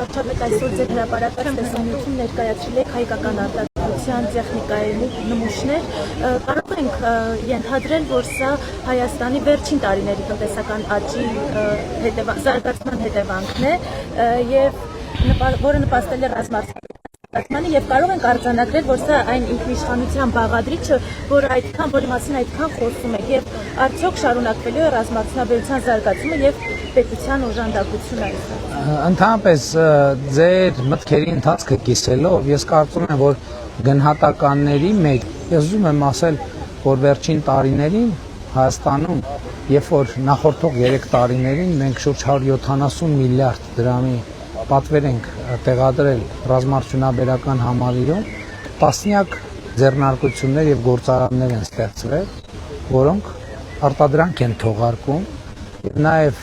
Վարչապետ, այսօր ձեր հրապարակած տեսանյութում ներկայացրել եք հայկական արտադրության տեխնիկայի նմուշներ, կարող ենք ենթադրել, որ սա Հայաստանի վերջին տարիների տնտեսական աճի զարգացման հետևանքն է եւ որը նպաստել է ռազմարտադրությանը եւ կարող ենք արձանագրել, որ սա այն ինքնիշխանության բաղադրիչը, որի մասին այդքան խոսում եք եւ արդյոք շարունակվելու է ռազմարտադրության զարգացումը եւ պետության օժանդակությունը այսօր։ Ընդհանրապես ձեր մտքերի ընթացքը կիսելով ես կարծում եմ, որ գնահատականների մեջ ես ուզում եմ ասել, որ վերջին տարիներին Հայաստանում, երբ որ նախորդող 3 տարիներին մենք շուրջ 170 միլիարդ դրամի պատվեր ենք տեղադրել ռազմարտությունաբերական համալիրում, տասնյակ ձեռնարկություններ եւ գործարաններ են ստեղծվել, որոնք արտադրանք են թողարկում եւ նաեւ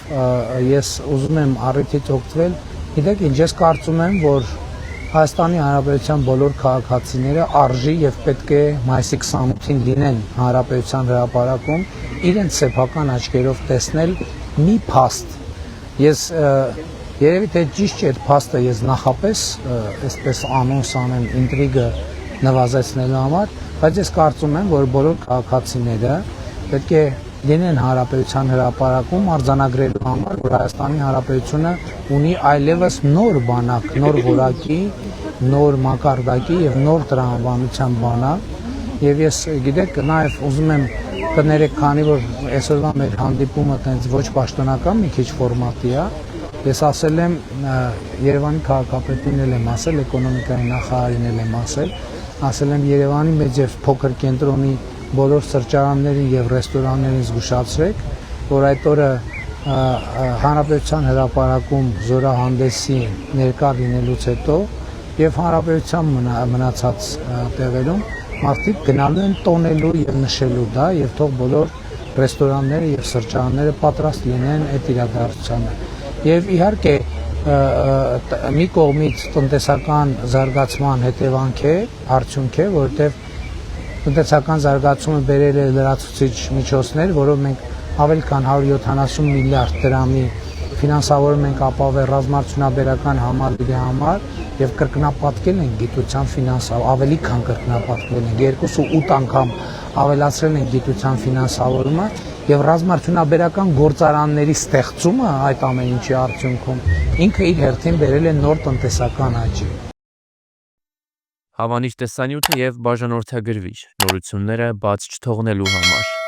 ես ուզում եմ առիթից օգտվել, գիտեք ինչ, ես կարծում եմ, որ Հայաստանի Հանրապետության բոլոր քաղաքացիները արժի եւ պետք է մայիսի 28-ին լինեն Հանրապետության հրապարակում իրենց սեփական աչքերով տեսնել մի փաստ։ Ես երևի թե ճիշտ չէ այդ փաստը ես նախապես այսպես անոնս անեմ ինտրիգը նվազեցնելու համար, բայց ես կարծում եմ, որ բոլոր քաղաքացիները պետք է լինեն Հանրապետության հրապարակում արձանագրելու համար, որ Հայաստանի Հանրապետությունը ունի այլևս նոր բանակ, նոր որակի, նոր մակարդակի եւ նոր տրամաբանության բանակ եւ ես գիտեք նաեւ ուզում եմ կներեք, քանի որ այսօրվա մեր հանդիպումը տենց ոչ պաշտոնական մի քիչ ֆորմատի է, ես ասել եմ Երևանի քաղաքապետին էլ եմ ասել, էկոնոմիկայի նախարարին էլ եմ ասել եմ Երևանի մեջ եւ փոքր կենտրոնի բոլոր սրճարաններին եւ ռեստորաններին զգուշացրեք, որ այդ օրը Հանրապետության հրապարակում զորահանդեսի ներկա լինելուց հետո եւ Հանրապետության մնացած տեղերում մարդիկ գնալու են տոնելու եւ նշելու դա եւ թող բոլոր ռեստորանները եւ սրճարանները պատրաստ լինեն այդ իրադարձությանը։ Եվ իհարկե մի կողմից տնտեսական զարգացման հետևանք է, արդյունք է, որովհետեւ տնտեսական զարգացումը բերել է լրացուցիչ միջոցներ, որով մենք ավելի քան 170 միլիարդ դրամի ֆինանսավորում ենք ապահովել ռազմարտությունաբերական համալիրի համար եւ կրկնապատկել ենք գիտության ավելի քան կրկնապատկել ենք 2.8 անգամ ավելացրել ենք գիտության ֆինանսավորումը եւ ռազմարտությունաբերական գործարանների ստեղծումը այդ ամեն ինչի արդյունքում ինքը իր հերթին բերել է նոր տնտեսական աճի։ Հավանիչ տեսանյութը եւ բաժանորդագրվիչ նորությունները բաց չթողնելու համար